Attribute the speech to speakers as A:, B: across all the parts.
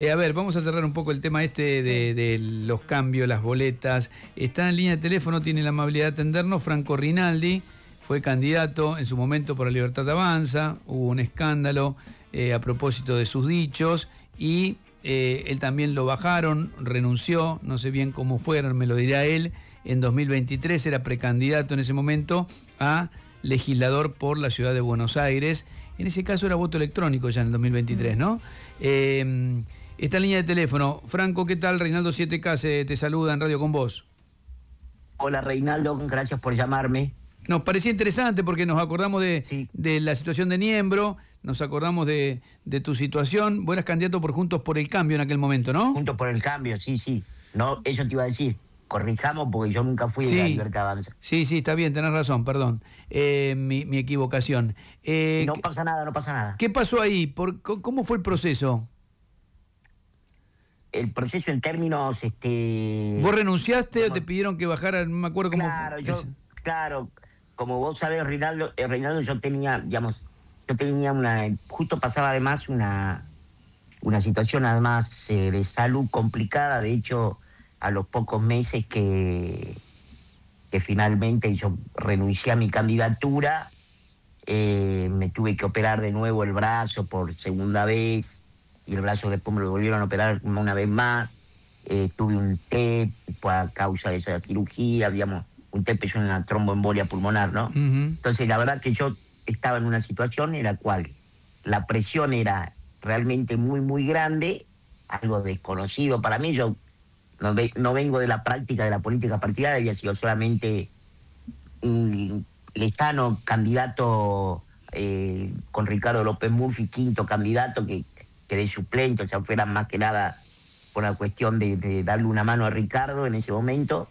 A: A ver, vamos a cerrar un poco el tema de los cambios, las boletas. Está en línea de teléfono, tiene la amabilidad de atendernos Franco Rinaldi, fue candidato en su momento por la Libertad Avanza, hubo un escándalo a propósito de sus dichos y él también lo bajaron, renunció, no sé bien cómo fueron, me lo dirá él, en 2023 era precandidato en ese momento a legislador por la ciudad de Buenos Aires. En ese caso era voto electrónico ya en el 2023, ¿no? Esta línea de teléfono. Franco, ¿qué tal? Reinaldo 7K te saluda en Radio con Vos.
B: Hola Reinaldo, gracias por llamarme.
A: Nos parecía interesante porque nos acordamos
B: Sí.
A: de la situación de Niembro, nos acordamos de tu situación. Vos eras candidato por Juntos por el Cambio en aquel momento, ¿no?
B: Juntos por el Cambio, sí. No, eso te iba a decir. Corrijamos porque yo nunca fui de la Libertad Avanza.
A: Sí, está bien, tenés razón, perdón. Mi equivocación.
B: No pasa nada.
A: ¿Qué pasó ahí? ¿Cómo fue el proceso?
B: El proceso en términos...
A: ¿Vos renunciaste o te pidieron que bajara? No me acuerdo cómo fue.
B: Claro, como vos sabés, Reinaldo, yo tenía una... Justo pasaba además una situación además de salud complicada. De hecho, a los pocos meses que finalmente yo renuncié a mi candidatura, me tuve que operar de nuevo el brazo por segunda vez, y el brazo después me lo volvieron a operar una vez más. Tuve un TEP a causa de esa cirugía, un TEP es una tromboembolia pulmonar, ¿no? Entonces la verdad que yo estaba en una situación en la cual la presión era realmente muy grande, algo desconocido para mí. Yo no vengo de la práctica de la política partidaria, había sido solamente un lejano candidato con Ricardo López Murphy, quinto candidato que de suplente, o sea, fuera más que nada por la cuestión de darle una mano a Ricardo en ese momento.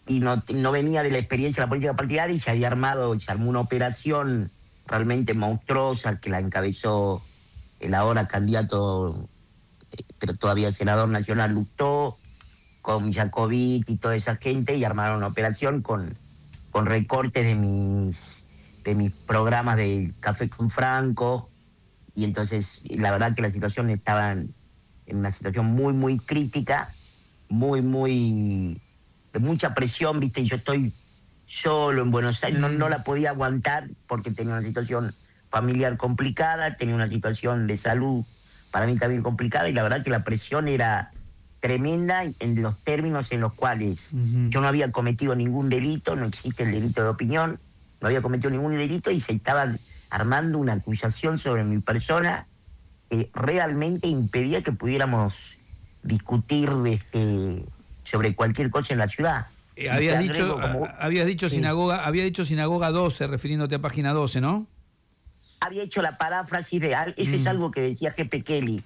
B: Y no venía de la experiencia de la política partidaria, y se armó una operación realmente monstruosa que la encabezó el ahora candidato, pero todavía senador nacional, Lustó, con Jacobit y toda esa gente, y armaron una operación con recortes de mis programas de Café con Franco. Y entonces la verdad que la situación estaba en una situación muy crítica, de mucha presión, ¿viste? Y yo estoy solo en Buenos Aires, no la podía aguantar porque tenía una situación familiar complicada, tenía una situación de salud para mí también complicada, y la verdad que la presión era tremenda en los términos en los cuales yo no había cometido ningún delito, no existe el delito de opinión, no había cometido ningún delito, y se estaban armando una acusación sobre mi persona que realmente impedía que pudiéramos discutir sobre cualquier cosa en la ciudad.
A: Habías dicho sinagoga 12, refiriéndote a página 12, ¿no?
B: Había hecho la paráfrasis de... Eso es algo que decía Jepe Kelly.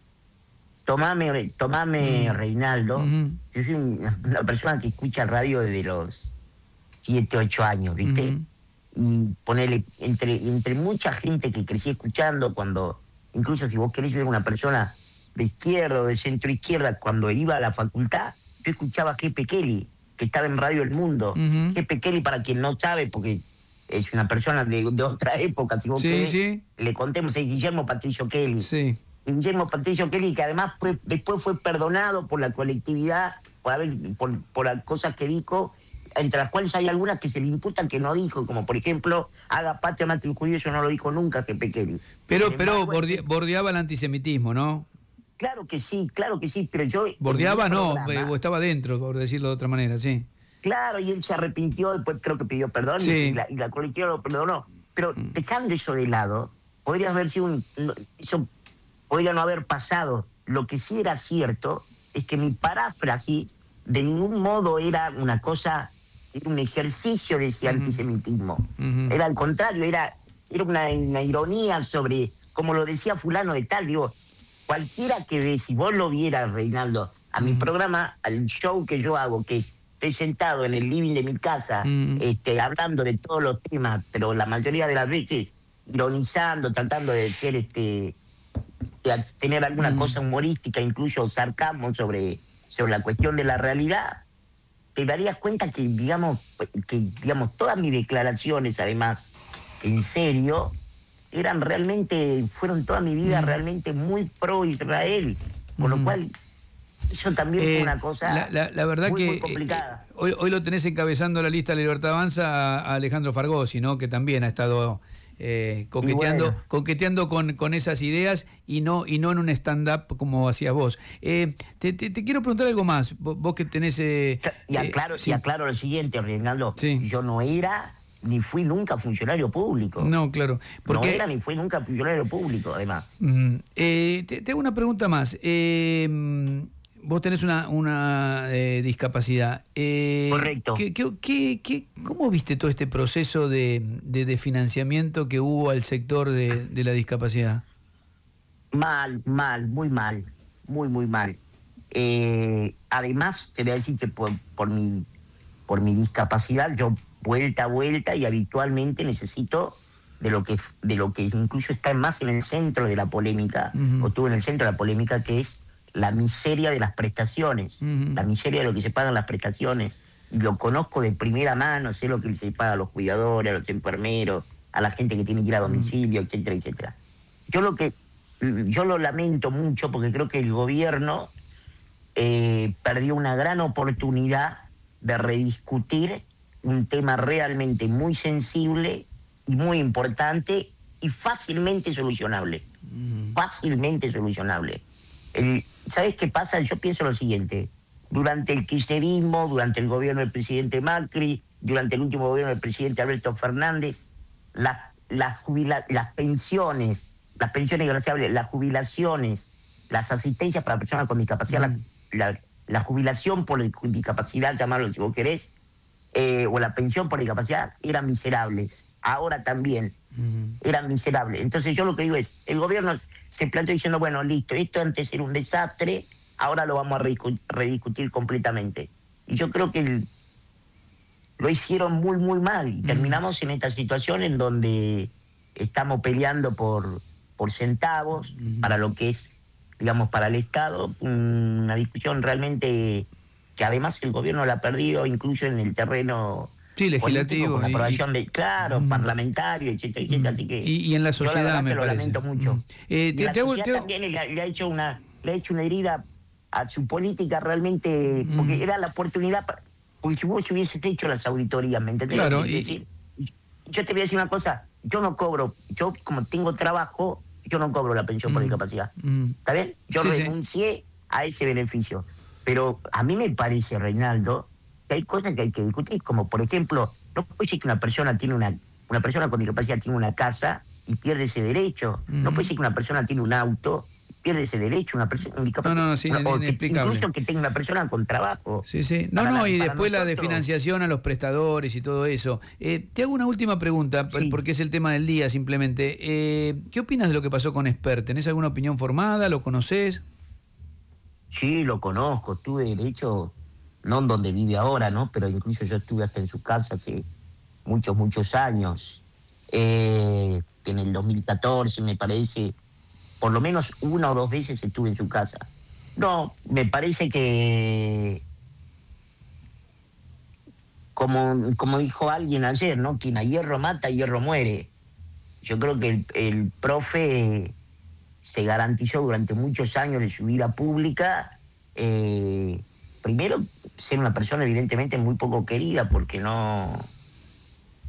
B: Tomame Reinaldo. Yo soy una persona que escucha radio desde los 7, 8 años, ¿viste? Y ponerle entre mucha gente que crecí escuchando, cuando incluso si vos querés, yo era una persona de izquierda o de centro izquierda, cuando iba a la facultad, yo escuchaba a Jepe Kelly, que estaba en Radio El Mundo. Jepe Kelly, para quien no sabe, porque es una persona de otra época, si vos querés, le contemos, es Guillermo Patricio Kelly.
A: Sí.
B: Guillermo Patricio Kelly, que además después fue perdonado por la colectividad por las cosas que dijo, entre las cuales hay algunas que se le imputan que no dijo, como por ejemplo, haga patria, mate un judío, eso no lo dijo nunca Jepe Kelly.
A: Pero bordeaba el antisemitismo, ¿no?
B: Claro que sí, pero yo...
A: Bordeaba o estaba dentro, por decirlo de otra manera, sí.
B: Claro, y él se arrepintió, después creo que pidió perdón, y la colectividad lo perdonó. Pero dejando eso de lado, podría haber sido eso podría no haber pasado. Lo que sí era cierto es que mi paráfrasis de ningún modo era una cosa, era un ejercicio de ese antisemitismo. Era al contrario, era una ironía sobre, como lo decía fulano de tal, digo, cualquiera que ve, si vos lo vieras, Reinaldo, a mi programa, al show que yo hago, que estoy sentado en el living de mi casa, hablando de todos los temas, pero la mayoría de las veces ironizando, tratando de ser de tener alguna cosa humorística, incluso sarcasmo sobre la cuestión de la realidad, te darías cuenta que digamos todas mis declaraciones, además, en serio, fueron toda mi vida realmente muy pro Israel. Con lo cual, eso también fue una cosa
A: la verdad
B: muy,
A: que
B: muy complicada.
A: Hoy lo tenés encabezando la lista de la Libertad Avanza a Alejandro Fargosi, ¿no? Que también ha estado coqueteando con esas ideas y no en un stand-up como hacías vos. Te quiero preguntar algo más, vos que tenés...
B: Y aclaro lo siguiente, Reinaldo,
A: sí.
B: Yo no era ni fui nunca funcionario público.
A: No, claro.
B: No era ni fui nunca funcionario público, además.
A: Te hago una pregunta más. Vos tenés una discapacidad.
B: Correcto.
A: ¿Cómo viste todo este proceso de financiamiento que hubo al sector de la discapacidad?
B: Mal, muy mal. Muy mal. Además, te voy a decir que por mi discapacidad, yo vuelta a vuelta y habitualmente necesito de lo que incluso está más en el centro de la polémica, o estuvo en el centro de la polémica, que es la miseria de las prestaciones, la miseria de lo que se pagan las prestaciones. Y lo conozco de primera mano, sé lo que se paga a los cuidadores, a los enfermeros, a la gente que tiene que ir a domicilio, etcétera, etcétera. Yo lo lamento mucho porque creo que el gobierno perdió una gran oportunidad de rediscutir un tema realmente muy sensible y muy importante y fácilmente solucionable. Fácilmente solucionable. ¿Sabes qué pasa? Yo pienso lo siguiente. Durante el kirchnerismo, durante el gobierno del presidente Macri, durante el último gobierno del presidente Alberto Fernández, las pensiones graciables, las jubilaciones, las asistencias para personas con discapacidad, la jubilación por discapacidad, llamarlo si vos querés, o la pensión por discapacidad, eran miserables. Ahora también eran miserables. Entonces yo lo que digo es, el gobierno se planteó diciendo, bueno, listo, esto antes era un desastre, ahora lo vamos a rediscutir completamente. Y yo creo que lo hicieron muy, muy mal. Y terminamos en esta situación en donde estamos peleando por centavos para lo que es, digamos, para el Estado, una discusión realmente que además el gobierno la ha perdido, incluso en el terreno
A: legislativo,
B: con la aprobación parlamentario, etcétera, etcétera. Así que
A: y en la sociedad, me
B: lo
A: parece.
B: lamento mucho. La sociedad también le ha hecho una herida a su política realmente, porque era la oportunidad, porque si vos hubieses hecho las auditorías, ¿me entendés?
A: Claro,
B: yo te voy a decir una cosa, yo no cobro, yo como tengo trabajo, yo no cobro la pensión por discapacidad. ¿Está bien? Yo renuncié a ese beneficio. Pero a mí me parece, Reinaldo, que hay cosas que hay que discutir, como por ejemplo, no puede ser que una persona con discapacidad tiene una casa y pierde ese derecho. No puede ser que una persona tiene un auto y pierde ese derecho. Una persona con discapacidad. Incluso que tenga una persona con trabajo.
A: Sí. Y después la de financiación a los prestadores y todo eso. Te hago una última pregunta, porque es el tema del día simplemente. ¿Qué opinas de lo que pasó con Esper? ¿Tenés alguna opinión formada? ¿Lo conocés?
B: Sí, lo conozco. Estuve, de hecho, no en donde vive ahora, ¿no? Pero incluso yo estuve hasta en su casa hace muchos años. En el 2014, me parece, por lo menos 1 o 2 veces estuve en su casa. No, me parece que, como dijo alguien ayer, ¿no? Quien a hierro mata, a hierro muere. Yo creo que el profe se garantizó durante muchos años de su vida pública, primero, ser una persona evidentemente muy poco querida, porque no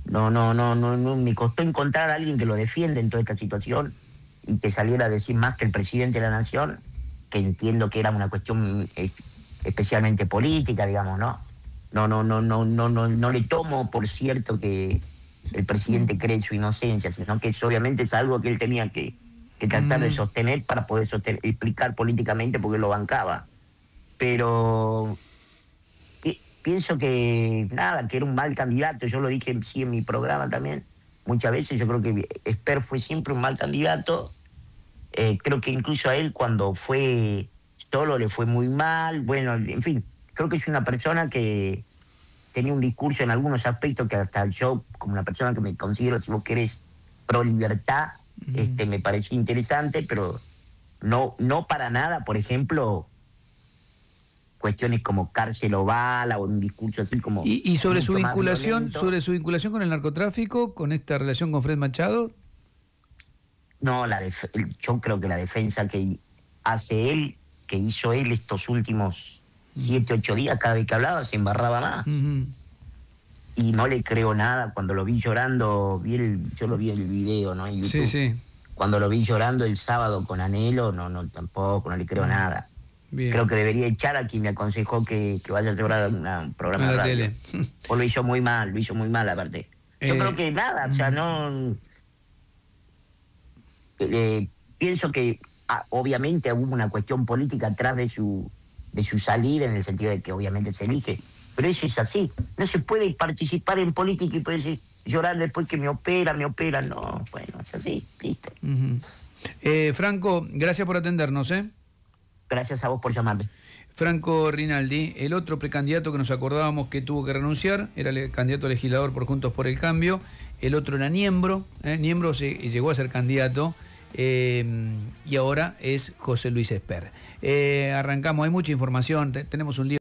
B: me costó encontrar a alguien que lo defienda en toda esta situación y que saliera a decir más que el presidente de la Nación, que entiendo que era una cuestión especialmente política, digamos, ¿no? No le tomo por cierto que el presidente cree en su inocencia, sino que obviamente es algo que él tenía que tratar de sostener para poder explicar políticamente por qué lo bancaba. Pero pienso que que era un mal candidato. Yo lo dije en mi programa también muchas veces. Yo creo que Esper fue siempre un mal candidato. Creo que incluso a él cuando fue solo le fue muy mal. Bueno, en fin, creo que es una persona que tenía un discurso en algunos aspectos que hasta yo, como una persona que me considero, si vos querés, pro libertad, me pareció interesante, pero no para nada, por ejemplo, cuestiones como cárcel o bala o un discurso así como...
A: ¿Y sobre su vinculación con el narcotráfico, con esta relación con Fred Machado?
B: No, yo creo que la defensa que hace él que hizo él estos últimos 7, 8 días, cada vez que hablaba se embarraba más. Y no le creo nada. Cuando lo vi llorando, yo lo vi el video, ¿no? En YouTube.
A: Sí, sí.
B: Cuando lo vi llorando el sábado con Anhelo, tampoco, no le creo nada.
A: Bien.
B: Creo que debería echar a quien me aconsejó que vaya a llorar a un programa de radio.
A: Tele.
B: O lo hizo muy mal aparte. Yo creo que nada, o sea, no... pienso que obviamente hubo una cuestión política atrás de su salida, en el sentido de que obviamente se elige, pero eso es así. No se puede participar en política y puede decir, llorar después que me operan, no, bueno, es así, listo.
A: Franco, gracias por atendernos,
B: Gracias a vos por llamarme.
A: Franco Rinaldi, el otro precandidato que nos acordábamos que tuvo que renunciar, era el candidato legislador por Juntos por el Cambio, el otro era Niembro, Niembro llegó a ser candidato, y ahora es José Luis Esper. Arrancamos, hay mucha información, tenemos un lío.